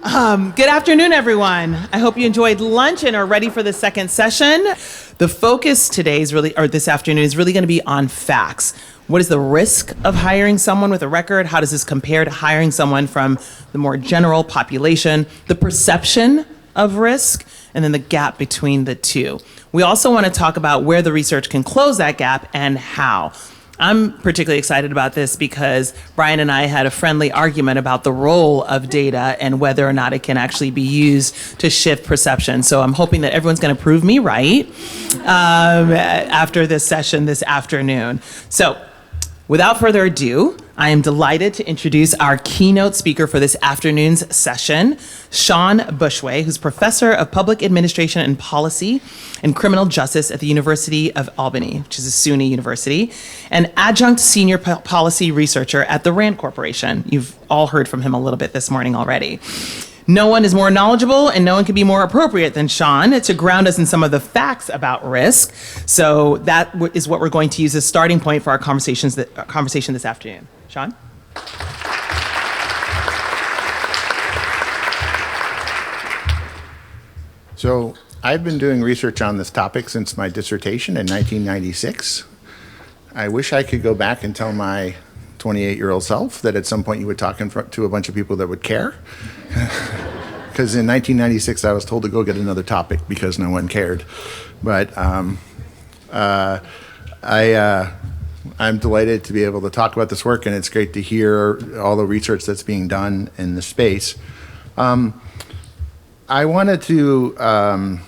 Good afternoon, everyone. I hope you enjoyed lunch and are ready for the second session. The focus today is really, or this afternoon, is really going to be on facts. What is the risk of hiring someone with a record? How does this compare to hiring someone from the more general population? The perception of risk, and then the gap between the two. We also want to talk about where the research can close that gap and how. I'm particularly excited about this because Brian and I had a friendly argument about the role of data and whether or not it can actually be used to shift perception. So I'm hoping that everyone's going to prove me right after this session this afternoon. So without further ado, I am delighted to introduce our keynote speaker for this afternoon's session, Shawn Bushway, who's professor of public administration and policy and criminal justice at the University of Albany, which is a SUNY university, and adjunct senior policy researcher at the RAND Corporation. You've all heard from him a little bit this morning already. No one is more knowledgeable and no one can be more appropriate than Shawn to ground us in some of the facts about risk. So that is what we're going to use as a starting point for our conversation this afternoon. Shawn? So I've been doing research on this topic since my dissertation in 1996. I wish I could go back and tell my 28-year-old self that at some point you would talk to a bunch of people that would care. Because in 1996 I was told to go get another topic because no one cared. But I'm delighted to be able to talk about this work, and it's great to hear all the research that's being done in the space. I wanted to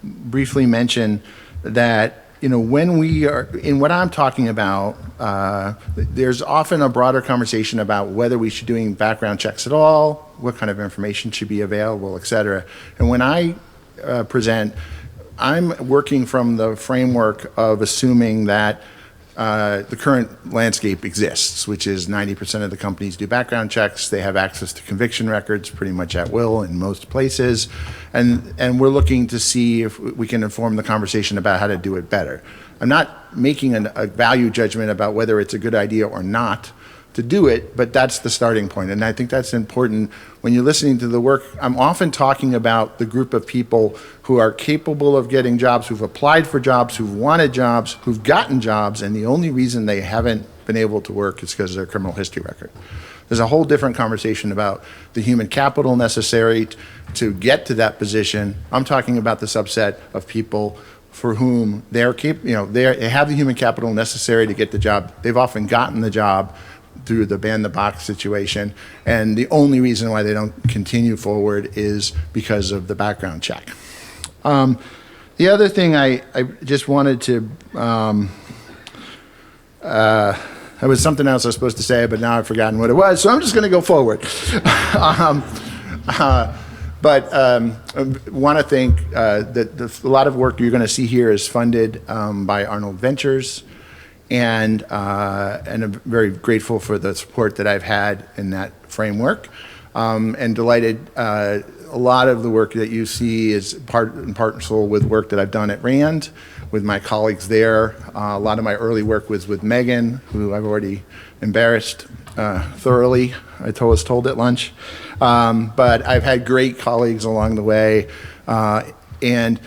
briefly mention that when we are, in what I'm talking about, there's often a broader conversation about whether we should be doing background checks at all, what kind of information should be available, et cetera. And when I present, I'm working from the framework of assuming that the current landscape exists, which is 90% of the companies do background checks. They have access to conviction records pretty much at will in most places. And we're looking to see if we can inform the conversation about how to do it better. I'm not making a value judgment about whether it's a good idea or not to do it, but that's the starting point. And I think that's important. When you're listening to the work, I'm often talking about the group of people who are capable of getting jobs, who've applied for jobs, who've wanted jobs, who've gotten jobs, and the only reason they haven't been able to work is because of their criminal history record. There's a whole different conversation about the human capital necessary to get to that position. I'm talking about the subset of people for whom they have the human capital necessary to get the job. They've often gotten the job through the ban-the-box situation, and the only reason why they don't continue forward is because of the background check. The other thing I just wanted to, there was something else I was supposed to say, but now I've forgotten what it was, so I'm just going to go forward. But I want to think that a lot of work you're going to see here is funded by Arnold Ventures, and I'm very grateful for the support that I've had in that framework, and delighted. A lot of the work that you see is part and parcel with work that I've done at RAND with my colleagues there. A lot of my early work was with Megan, who I've already embarrassed thoroughly, I was told at lunch. But I've had great colleagues along the way. And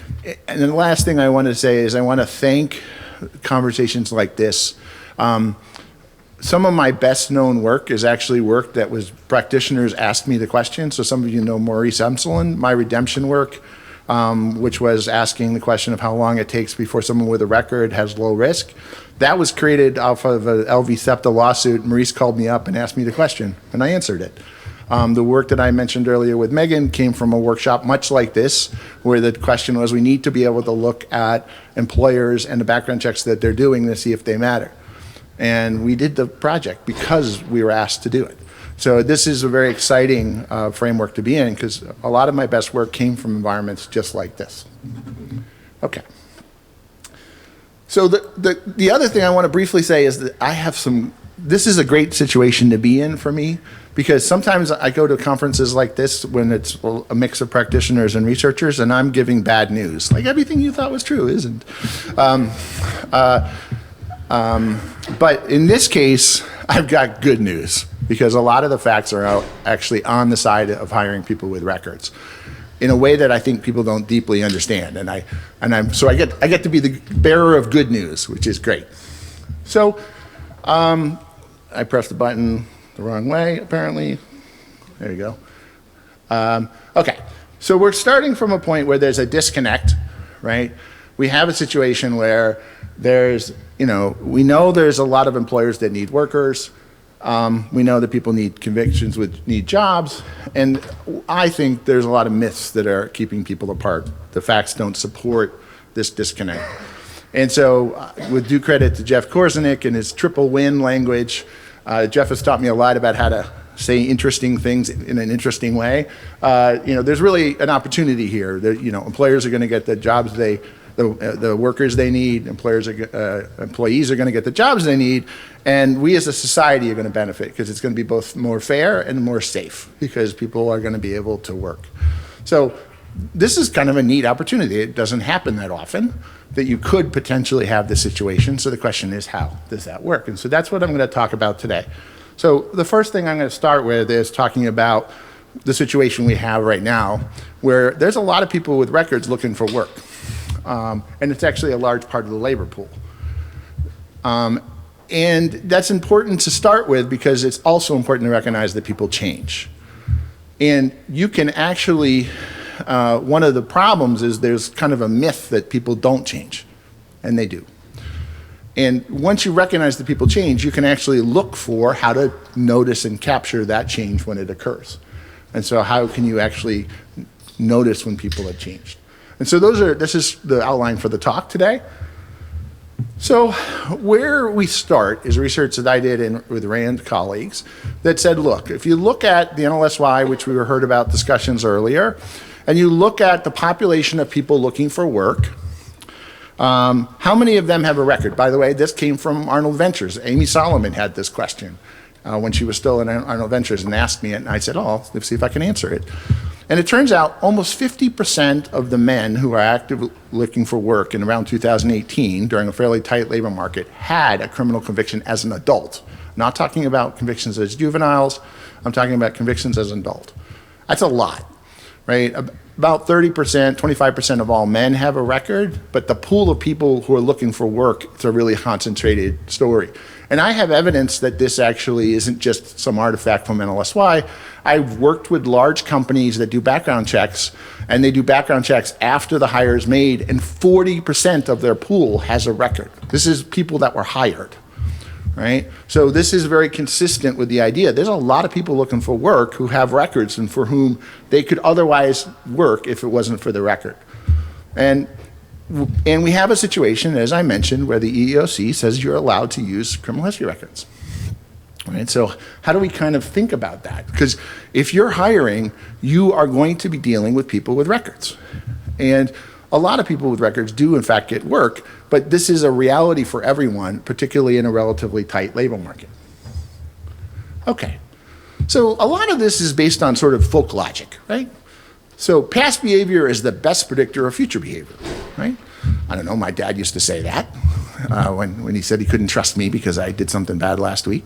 the last thing I want to say is I want to thank conversations like this. Some of my best known work is actually work that was practitioners asked me the question. So some of you know Maurice Emselin, my redemption work, which was asking the question of how long it takes before someone with a record has low risk. That was created off of an LV SEPTA lawsuit. Maurice called me up and asked me the question, and I answered it. The work that I mentioned earlier with Megan came from a workshop much like this, where the question was we need to be able to look at employers and the background checks that they're doing to see if they matter. And we did the project because we were asked to do it. So this is a very exciting framework to be in, because a lot of my best work came from environments just like this. Okay. So the other thing I want to briefly say is that this is a great situation to be in for me, because sometimes I go to conferences like this when it's a mix of practitioners and researchers, and I'm giving bad news. Like everything you thought was true isn't. But in this case, I've got good news. because a lot of the facts are actually on the side of hiring people with records in a way that I think people don't deeply understand. So I get to be the bearer of good news, which is great. So I pressed the button the wrong way, apparently. There you go. Okay, so we're starting from a point where there's a disconnect, right? We have a situation where we know there's a lot of employers that need workers. We know that people need convictions need jobs, and I think there's a lot of myths that are keeping people apart. The facts don't support this disconnect. And so with due credit to Jeff Korzenik and his triple win language, Jeff has taught me a lot about how to say interesting things in an interesting way. There's really an opportunity here. Employers are going to get the jobs the workers they need, employees are going to get the jobs they need, and we as a society are going to benefit because it's going to be both more fair and more safe because people are going to be able to work. So this is kind of a neat opportunity. It doesn't happen that often that you could potentially have this situation. So the question is, how does that work? And so that's what I'm going to talk about today. So the first thing I'm going to start with is talking about the situation we have right now where there's a lot of people with records looking for work. And it's actually a large part of the labor pool. And that's important to start with because it's also important to recognize that people change. And you can actually, one of the problems is there's kind of a myth that people don't change, and they do. And once you recognize that people change, you can actually look for how to notice and capture that change when it occurs. And so how can you actually notice when people have changed? And so this is the outline for the talk today. So where we start is research that I did with Rand colleagues that said, look, if you look at the NLSY, which we heard about discussions earlier, and you look at the population of people looking for work, how many of them have a record? By the way, this came from Arnold Ventures. Amy Solomon had this question when she was still in Arnold Ventures and asked me it, and I said, let's see if I can answer it. And it turns out almost 50% of the men who are actively looking for work in around 2018 during a fairly tight labor market had a criminal conviction as an adult. I'm not talking about convictions as juveniles, I'm talking about convictions as an adult. That's a lot, right? About 30%, 25% of all men have a record, but the pool of people who are looking for work, it's a really concentrated story. And I have evidence that this actually isn't just some artifact from NLSY. I've worked with large companies that do background checks, and they do background checks after the hire is made, and 40% of their pool has a record. This is people that were hired, right? So this is very consistent with the idea. There's a lot of people looking for work who have records and for whom they could otherwise work if it wasn't for the record. And we have a situation, as I mentioned, where the EEOC says you're allowed to use criminal history records. Right? So how do we kind of think about that? Because if you're hiring, you are going to be dealing with people with records. And a lot of people with records do, in fact, get work, but this is a reality for everyone, particularly in a relatively tight labor market. Okay. So a lot of this is based on sort of folk logic, right? So past behavior is the best predictor of future behavior, right? I don't know, my dad used to say that when he said he couldn't trust me because I did something bad last week.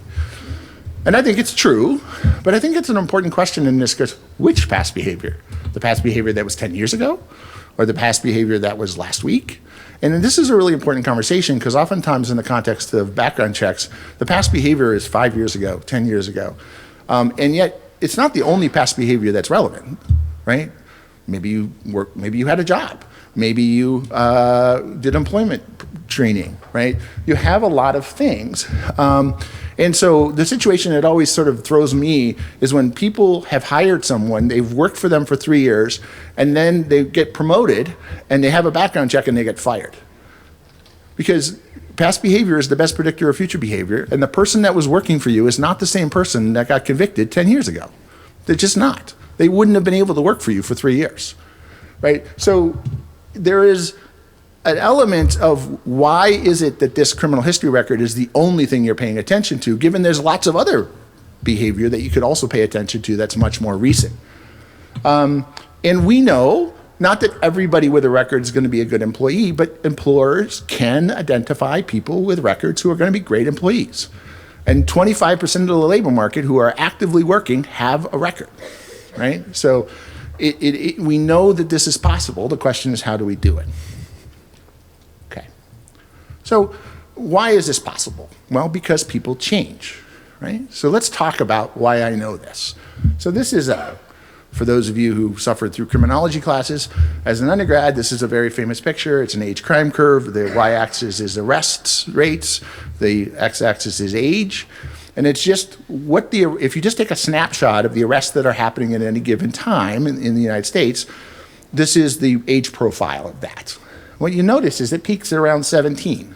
And I think it's true, but I think it's an important question in this because which past behavior? The past behavior that was 10 years ago or the past behavior that was last week? And this is a really important conversation because oftentimes in the context of background checks, the past behavior is 5 years ago, 10 years ago. And yet it's not the only past behavior that's relevant, right? Maybe you had a job. Maybe you did employment training, right? You have a lot of things. And so the situation that always sort of throws me is when people have hired someone, they've worked for them for 3 years, and then they get promoted, and they have a background check, and they get fired. Because past behavior is the best predictor of future behavior, and the person that was working for you is not the same person that got convicted 10 years ago. They're just not. They wouldn't have been able to work for you for 3 years, right? So there is an element of why is it that this criminal history record is the only thing you're paying attention to, given there's lots of other behavior that you could also pay attention to that's much more recent. And we know, not that everybody with a record is going to be a good employee, but employers can identify people with records who are going to be great employees. And 25% of the labor market who are actively working have a record, right? So we know that this is possible. The question is, how do we do it? Okay. So why is this possible? Well, because people change, right? So let's talk about why I know this. So this is for those of you who suffered through criminology classes, as an undergrad, this is a very famous picture. It's an age crime curve. The y-axis is arrest rates. The x-axis is age. And it's just if you just take a snapshot of the arrests that are happening at any given time in the United States, this is the age profile of that. What you notice is it peaks at around 17.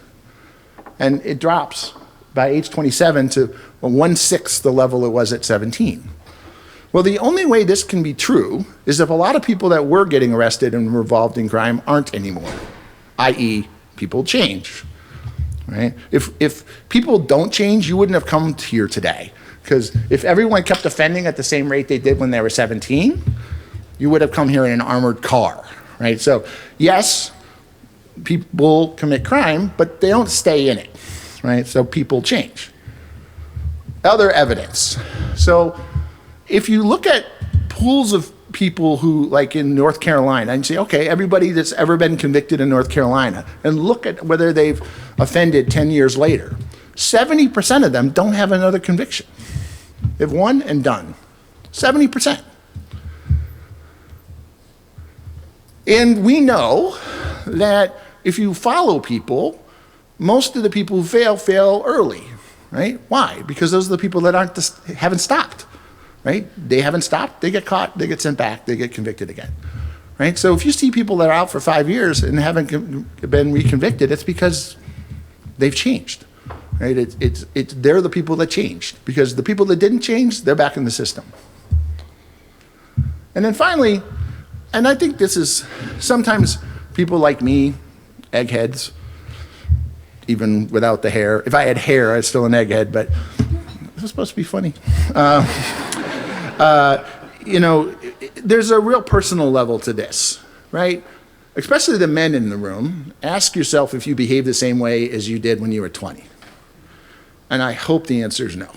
And it drops by age 27 to 1/6 the level it was at 17. Well, the only way this can be true is if a lot of people that were getting arrested and were involved in crime aren't anymore, i.e. people change, right? If people don't change, you wouldn't have come here today. Because if everyone kept offending at the same rate they did when they were 17, you would have come here in an armored car, right? So yes, people commit crime, but they don't stay in it, right? So people change. Other evidence. So if you look at pools of people who, like in North Carolina, and say, okay, everybody that's ever been convicted in North Carolina, and look at whether they've offended 10 years later, 70% of them don't have another conviction. They've won and done. 70%. And we know that if you follow people, most of the people who fail early, right? Why? Because those are the people that haven't stopped. Right? They haven't stopped, they get caught, they get sent back, they get convicted again. Right? So if you see people that are out for 5 years and haven't been reconvicted, it's because they've changed. Right? They're the people that changed. Because the people that didn't change, they're back in the system. And then finally, and I think this is sometimes people like me, eggheads, even without the hair. If I had hair, I'd still an egghead, but it was supposed to be funny. There's a real personal level to this, right? Especially the men in the room. Ask yourself if you behave the same way as you did when you were 20. And I hope the answer is no.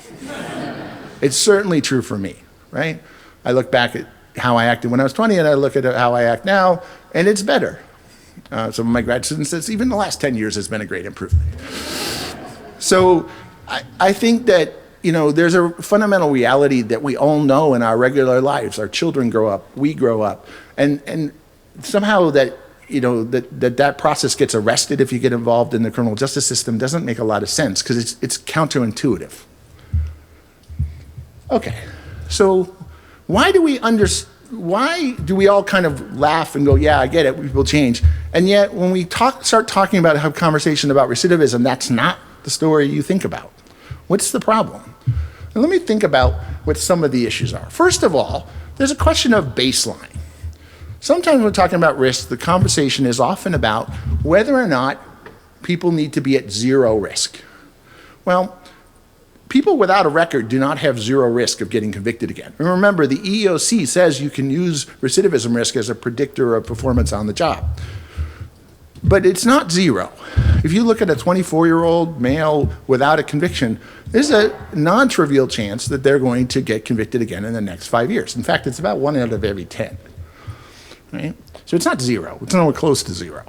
It's certainly true for me, right? I look back at how I acted when I was 20 and I look at how I act now, and it's better. Some of my grad students says even the last 10 years has been a great improvement. So I think that there's a fundamental reality that we all know in our regular lives. Our children grow up, we grow up, and somehow that that process gets arrested if you get involved in the criminal justice system doesn't make a lot of sense because it's counterintuitive. Okay, so why do we all kind of laugh and go, yeah, I get it, people change, and yet when we start talking about have conversation about recidivism, that's not the story you think about. What's the problem? Now, let me think about what some of the issues are. First of all, there's a question of baseline. Sometimes when we're talking about risk, the conversation is often about whether or not people need to be at zero risk. Well, people without a record do not have zero risk of getting convicted again. And remember, the EEOC says you can use recidivism risk as a predictor of performance on the job. But it's not zero. If you look at a 24-year-old male without a conviction, there's a non-trivial chance that they're going to get convicted again in the next 5 years. In fact, it's about 1 out of every 10. Right? So it's not zero. It's nowhere close to zero.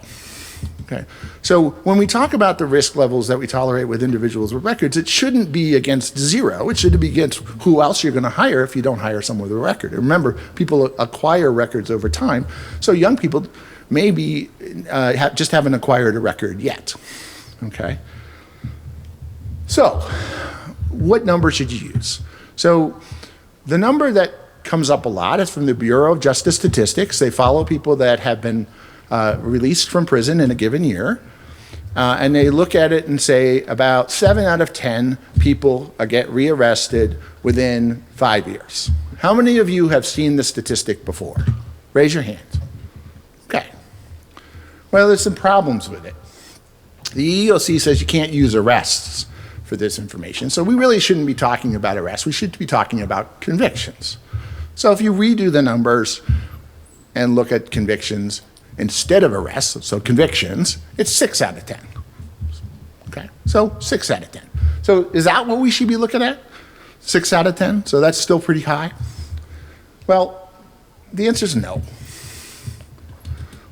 Okay. So when we talk about the risk levels that we tolerate with individuals with records, it shouldn't be against zero. It should be against who else you're going to hire if you don't hire someone with a record. And remember, people acquire records over time. So young people maybe just haven't acquired a record yet. Okay. So what number should you use? So the number that comes up a lot is from the Bureau of Justice Statistics. They follow people that have been released from prison in a given year, and they look at it and say about 7 out of 10 people get rearrested within 5 years. How many of you have seen the statistic before? Raise your hand. Okay. Well, there's some problems with it. The EEOC says you can't use arrests for this information, so we really shouldn't be talking about arrests. We should be talking about convictions. So if you redo the numbers and look at convictions instead of arrests, so convictions, it's 6 out of 10. Okay, so 6 out of 10. So is that what we should be looking at? 6 out of 10? So that's still pretty high? Well, the answer is no.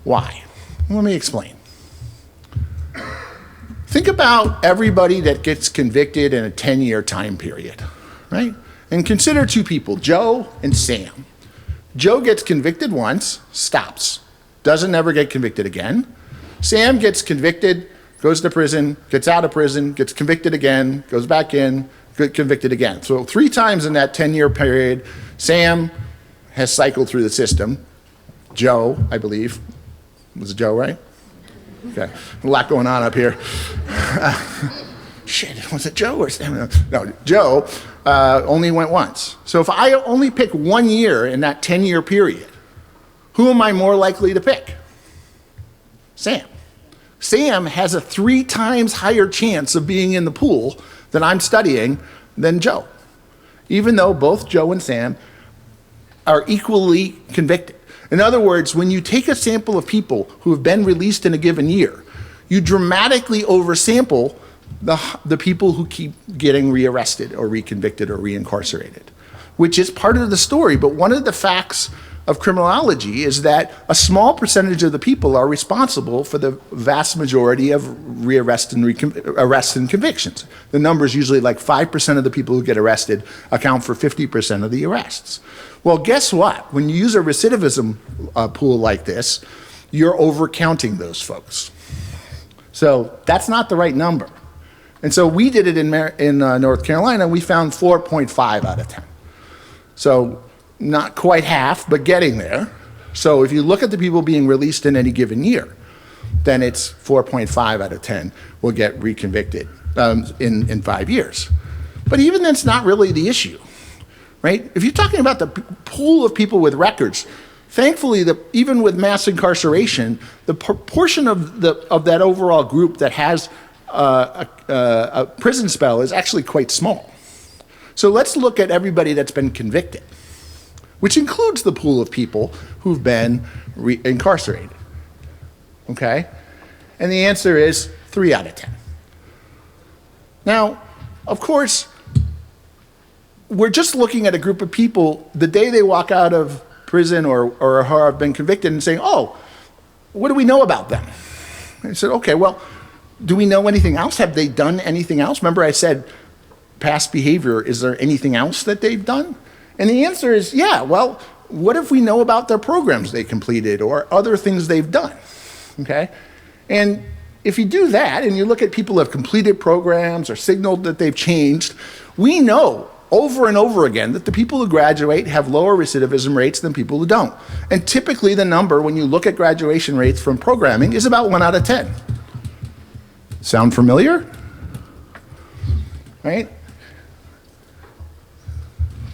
Why? Let me explain. Think about everybody that gets convicted in a 10-year time period, right? And consider 2 people, Joe and Sam. Joe gets convicted once, stops, doesn't ever get convicted again. Sam gets convicted, goes to prison, gets out of prison, gets convicted again, goes back in, gets convicted again. So 3 times in that 10-year period, Sam has cycled through the system. Joe, I believe, was it Joe, right? Okay, a lot going on up here. Shit, was it Joe or Sam? No, Joe only went once. So if I only pick 1 year in that 10-year period, who am I more likely to pick? Sam. Sam has a 3 times higher chance of being in the pool that I'm studying than Joe, even though both Joe and Sam are equally convicted. In other words, when you take a sample of people who have been released in a given year, you dramatically oversample the people who keep getting rearrested or reconvicted or reincarcerated, which is part of the story. But one of the facts of criminology is that a small percentage of the people are responsible for the vast majority of arrests and convictions. The number is usually like 5% of the people who get arrested account for 50% of the arrests. Well, guess what? When you use a recidivism pool like this, you're overcounting those folks. So that's not the right number. And so we did it in North Carolina. We found 4.5 out of 10. So not quite half, but getting there. So if you look at the people being released in any given year, then it's 4.5 out of 10 will get reconvicted in 5 years. But even that's not really the issue, right? If you're talking about the pool of people with records, thankfully, even with mass incarceration, the proportion of that overall group that has a prison spell is actually quite small. So let's look at everybody that's been convicted, which includes the pool of people who've been incarcerated, okay? And the answer is 3 out of 10. Now, of course, we're just looking at a group of people the day they walk out of prison or have been convicted and saying, oh, what do we know about them? I said, okay, well, do we know anything else? Have they done anything else? Remember I said past behavior, is there anything else that they've done? And the answer is, yeah, well, what if we know about their programs they completed or other things they've done, okay? And if you do that and you look at people who have completed programs or signaled that they've changed, we know over and over again that the people who graduate have lower recidivism rates than people who don't. And typically the number, when you look at graduation rates from programming, is about 1 out of 10. Sound familiar? Right?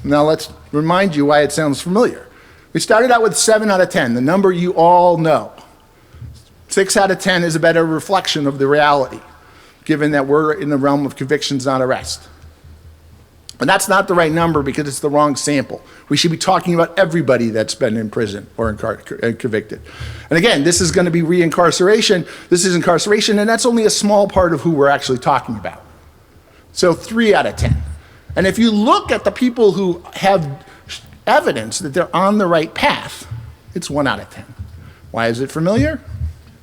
Now let's remind you why it sounds familiar. We started out with 7 out of 10, the number you all know. 6 out of 10 is a better reflection of the reality, given that we're in the realm of convictions, not arrest. And that's not the right number because it's the wrong sample. We should be talking about everybody that's been in prison or convicted. And again, this is going to be reincarceration. This is incarceration, and that's only a small part of who we're actually talking about. So 3 out of 10. And if you look at the people who have evidence that they're on the right path, it's 1 out of 10. Why is it familiar?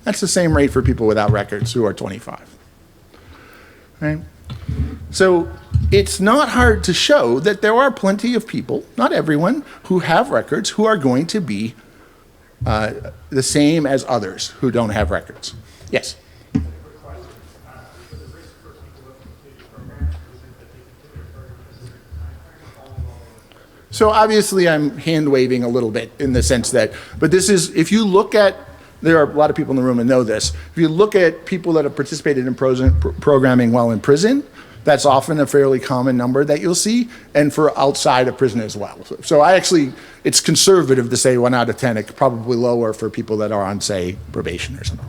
That's the same rate for people without records who are 25. Right? So it's not hard to show that there are plenty of people, not everyone, who have records who are going to be the same as others who don't have records. Yes? So obviously I'm hand waving a little bit in the sense that, but this is, if you look at, there are a lot of people in the room that know this, if you look at people that have participated in programming while in prison, that's often a fairly common number that you'll see, and for outside of prison as well. So I actually, it's conservative to say 1 out of 10, it's probably lower for people that are on, say, probation or something.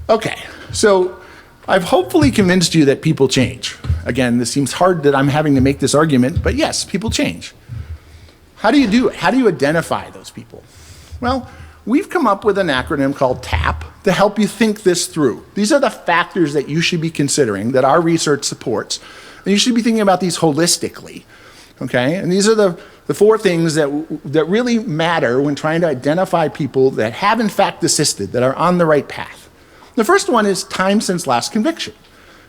Okay, so I've hopefully convinced you that people change. Again, this seems hard that I'm having to make this argument, but yes, people change. How do you do it? How do you identify those people? Well, we've come up with an acronym called TAP to help you think this through. These are the factors that you should be considering, that our research supports, and you should be thinking about these holistically, okay? And these are the 4 things that really matter when trying to identify people that have in fact desisted, that are on the right path. The first one is time since last conviction.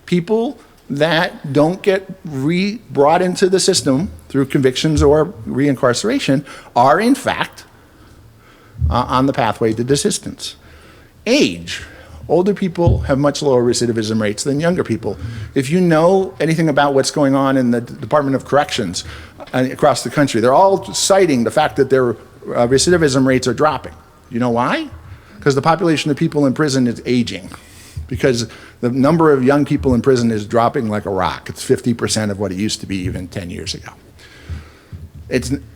People that don't get brought into the system through convictions or reincarceration are in fact on the pathway to desistance. Age. Older people have much lower recidivism rates than younger people. If you know anything about what's going on in the Department of Corrections across the country, they're all citing the fact that their recidivism rates are dropping. You know why? Because the population of people in prison is aging. Because the number of young people in prison is dropping like a rock. It's 50% of what it used to be even 10 years ago.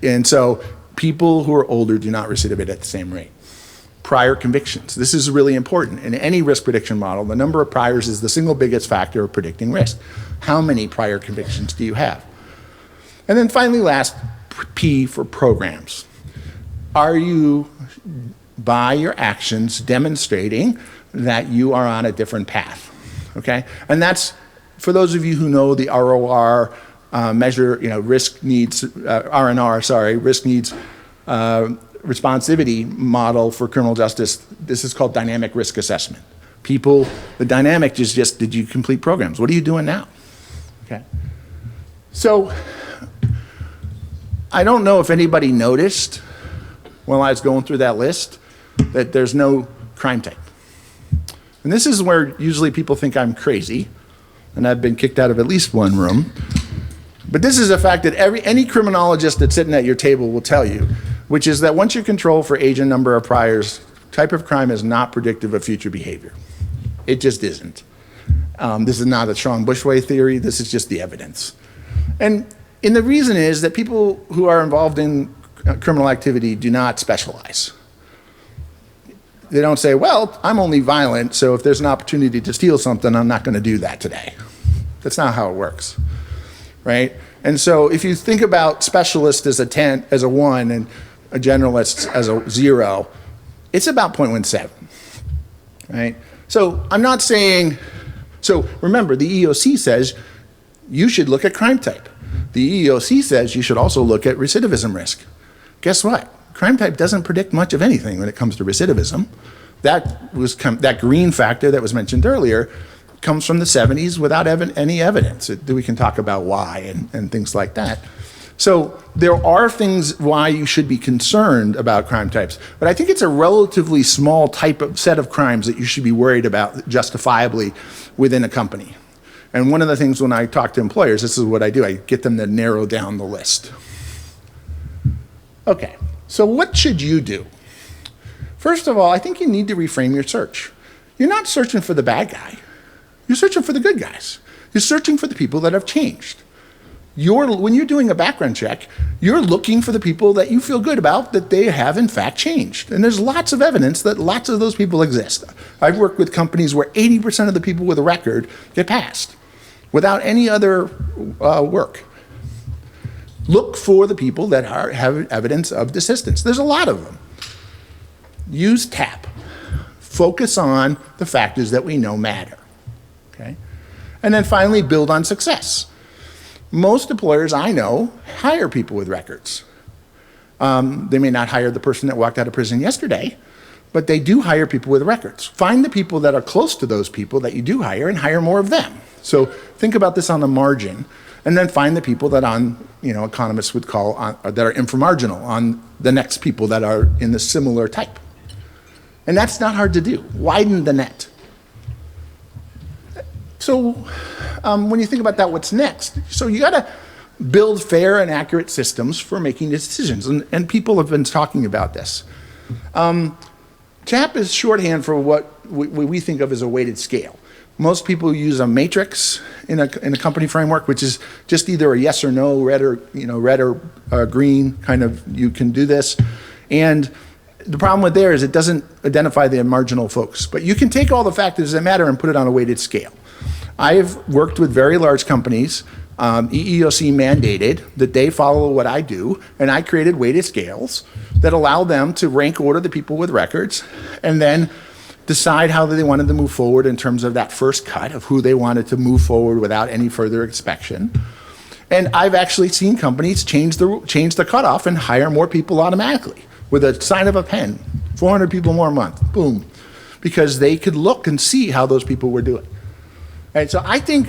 And so people who are older do not recidivate at the same rate. Prior convictions. This is really important. In any risk prediction model, the number of priors is the single biggest factor of predicting risk. How many prior convictions do you have? And then finally, last, P for programs. Are you, by your actions, demonstrating that you are on a different path? Okay? And that's, for those of you who know the ROR measure, risk needs, RNR, sorry, risk needs responsivity model for criminal justice, this is called dynamic risk assessment. People, the dynamic is just, did you complete programs? What are you doing now? Okay. So, I don't know if anybody noticed while I was going through that list that there's no crime type. And this is where usually people think I'm crazy, and I've been kicked out of at least one room. But this is a fact that any criminologist that's sitting at your table will tell you, which is that once you control for age and number of priors, type of crime is not predictive of future behavior. It just isn't. This is not a Shawn Bushway theory, this is just the evidence. And the reason is that people who are involved in criminal activity do not specialize. They don't say, well, I'm only violent, so if there's an opportunity to steal something, I'm not going to do that today. That's not how it works, right? And so if you think about specialist as a 10, as a 1, and a generalist as a 0, it's about 0.17, right? So I'm not saying, so remember, the EEOC says you should look at crime type. The EEOC says you should also look at recidivism risk. Guess what? Crime type doesn't predict much of anything when it comes to recidivism. That green factor that was mentioned earlier comes from the 70s without any evidence. We can talk about why and things like that. So there are things why you should be concerned about crime types, but I think it's a relatively small set of crimes that you should be worried about justifiably within a company. And one of the things when I talk to employers, this is what I do, I get them to narrow down the list. Okay, so what should you do? First of all, I think you need to reframe your search. You're not searching for the bad guy. You're searching for the good guys. You're searching for the people that have changed. When you're doing a background check, you're looking for the people that you feel good about that they have in fact changed. And there's lots of evidence that lots of those people exist. I've worked with companies where 80% of the people with a record get passed without any other work. Look for the people that have evidence of desistance. There's a lot of them. Use TAP. Focus on the factors that we know matter. Okay? And then finally, build on success. Most employers I know hire people with records. They may not hire the person that walked out of prison yesterday, but they do hire people with records. Find the people that are close to those people that you do hire and hire more of them. So think about this on the margin, and then find the people that economists would call that are inframarginal on the next people that are in the similar type. And that's not hard to do. Widen the net. So when you think about that, what's next? So you got to build fair and accurate systems for making decisions, and people have been talking about this. TAP is shorthand for what we think of as a weighted scale. Most people use a matrix in a company framework, which is just either a yes or no, red or green, kind of, you can do this. And the problem with there is it doesn't identify the marginal folks. But you can take all the factors that matter and put it on a weighted scale. I've worked with very large companies, EEOC mandated that they follow what I do, and I created weighted scales that allow them to rank order the people with records and then decide how they wanted to move forward in terms of that first cut of who they wanted to move forward without any further inspection. And I've actually seen companies change the cutoff and hire more people automatically with a sign of a pen, 400 people more a month, boom, because they could look and see how those people were doing. And so I think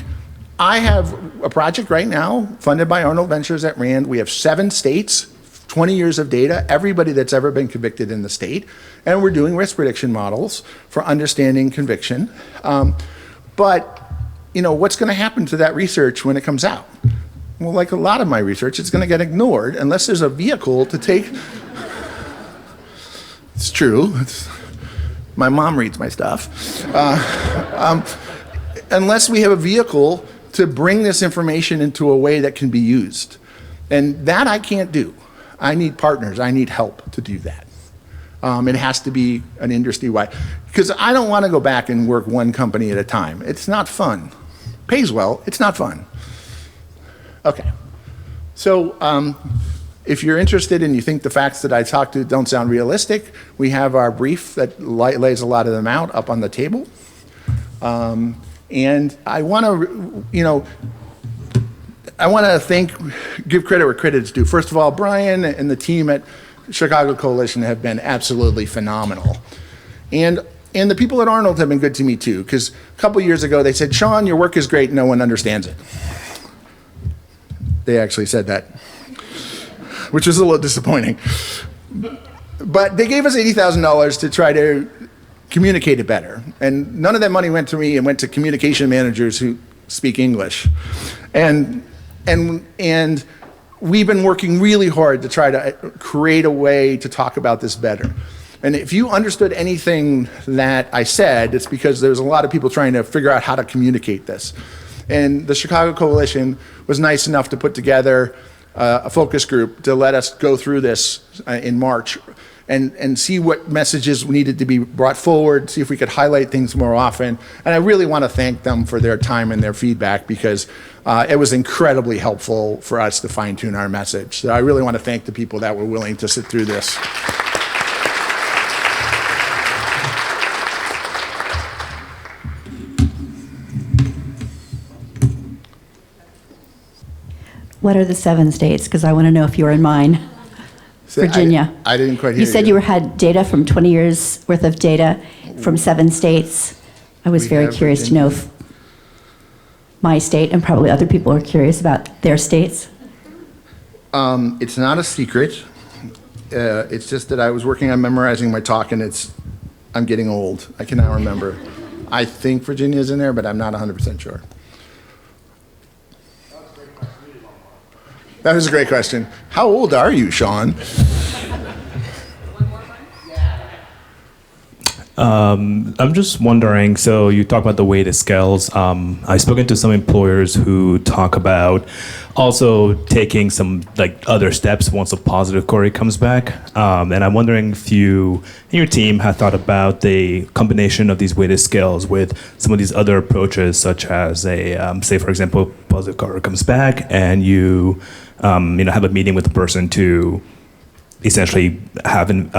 I have a project right now funded by Arnold Ventures at RAND. We have 7 states, 20 years of data, everybody that's ever been convicted in the state, and we're doing risk prediction models for understanding conviction. But what's going to happen to that research when it comes out? Well, like a lot of my research, it's going to get ignored unless there's a vehicle to take. It's true. My mom reads my stuff. Unless we have a vehicle to bring this information into a way that can be used. And that I can't do. I need partners. I need help to do that. It has to be an industry-wide. Because I don't want to go back and work one company at a time. It's not fun. Pays well. It's not fun. Okay. So if you're interested and you think the facts that I talked to don't sound realistic, we have our brief that lays a lot of them out up on the table. And I want to give credit where credit's due. First of all, Brian and the team at Chicago Coalition have been absolutely phenomenal. And the people at Arnold have been good to me too, because a couple years ago they said, Shawn, your work is great, no one understands it. They actually said that, which was a little disappointing. But they gave us $80,000 to try to communicate it better. And none of that money went to me, it went to communication managers who speak English. And we've been working really hard to try to create a way to talk about this better. And if you understood anything that I said, it's because there's a lot of people trying to figure out how to communicate this. And the Chicago Coalition was nice enough to put together a focus group to let us go through this in March and see what messages needed to be brought forward, see if we could highlight things more often. And I really want to thank them for their time and their feedback, because it was incredibly helpful for us to fine-tune our message. So I really want to thank the people that were willing to sit through this. What are the 7 states? Because I want to know if you're in mine. Virginia. I didn't quite hear you. Said you had data from 20 years worth of data from 7 states. I was very curious to know if my state, and probably other people are curious about their states. It's not a secret. It's just that I was working on memorizing my talk, and I'm getting old. I cannot remember. I think Virginia's in there, but I'm not 100% sure. That was a great question. How old are you, Shawn? I'm just wondering, so you talk about the weighted scales. I've spoken to some employers who talk about also taking some other steps once a positive query comes back. And I'm wondering if you and your team have thought about the combination of these weighted scales with some of these other approaches, such as say, for example, positive query comes back and you have a meeting with the person to essentially have an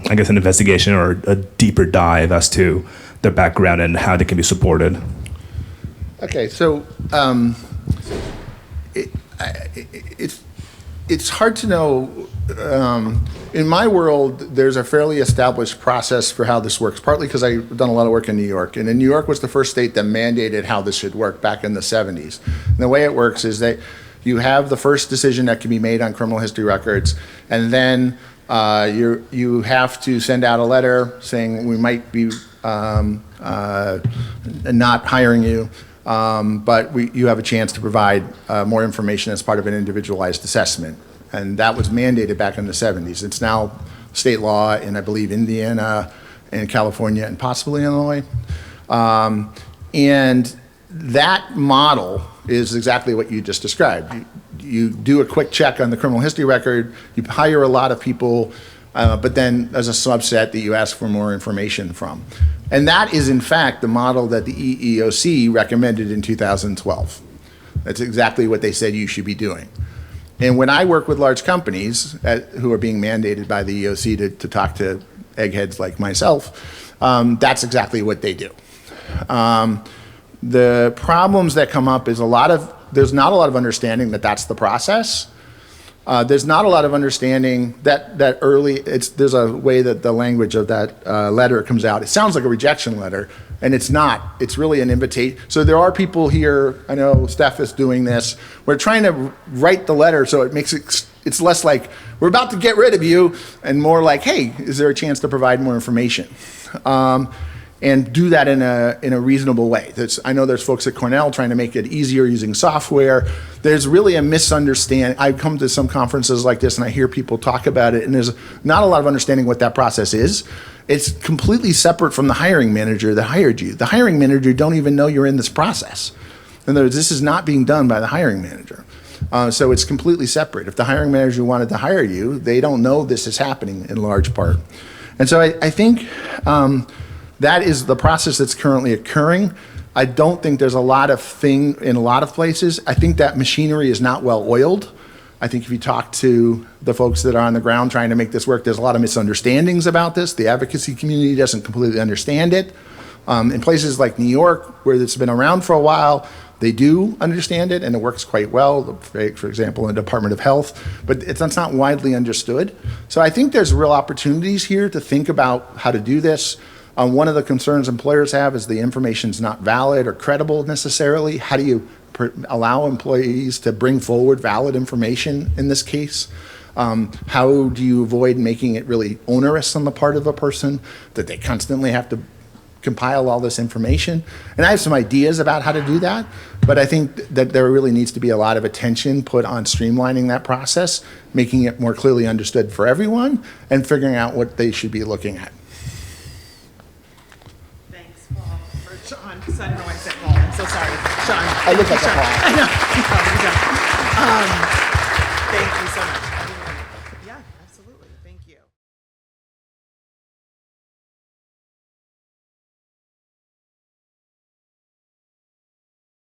investigation or a deeper dive as to their background and how they can be supported. Okay, so it's hard to know. In my world, there's a fairly established process for how this works, partly because I've done a lot of work in New York. And New York was the first state that mandated how this should work back in the 70s. And the way it works is that you have the first decision that can be made on criminal history records, and then you have to send out a letter saying we might be not hiring you, but you have a chance to provide more information as part of an individualized assessment. And that was mandated back in the 70s. It's now state law in, I believe, Indiana and California and possibly Illinois. And that model is exactly what you just described. You do a quick check on the criminal history record, you hire a lot of people, but then as a subset that you ask for more information from. And that is in fact the model that the EEOC recommended in 2012. That's exactly what they said you should be doing. And when I work with large companies who are being mandated by the EOC to talk to eggheads like myself, that's exactly what they do. The problems that come up is there's not a lot of understanding that that's the process. There's not a lot of understanding that there's a way that the language of that letter comes out. It sounds like a rejection letter, and it's not. It's really an invitation. So there are people here, I know Steph is doing this, we're trying to write the letter so it makes it's less like, we're about to get rid of you, and more like, hey, is there a chance to provide more information? And do that in a reasonable way. I know there's folks at Cornell trying to make it easier using software. There's really a misunderstanding. I come to some conferences like this and I hear people talk about it, and there's not a lot of understanding what that process is. It's completely separate from the hiring manager that hired you. The hiring manager don't even know you're in this process. In other words, this is not being done by the hiring manager. So it's completely separate. If the hiring manager wanted to hire you, they don't know this is happening in large part. And so I think that is the process that's currently occurring. I don't think there's a lot of in a lot of places. I think that machinery is not well oiled. I think if you talk to the folks that are on the ground trying to make this work, there's a lot of misunderstandings about this. The advocacy community doesn't completely understand it. In places like New York, where it's been around for a while, they do understand it, and it works quite well, for example, in the Department of Health, but that's not widely understood. So I think there's real opportunities here to think about how to do this. One of the concerns employers have is the information's not valid or credible necessarily. How do you allow employees to bring forward valid information in this case? How do you avoid making it really onerous on the part of a person that they constantly have to compile all this information? And I have some ideas about how to do that, but I think that there really needs to be a lot of attention put on streamlining that process, making it more clearly understood for everyone, and figuring out what they should be looking at. Thanks, Paul, or Shawn, because I don't know why I said Paul. I'm so sorry. Shawn. I look like a Paul. I know. Thank you so much.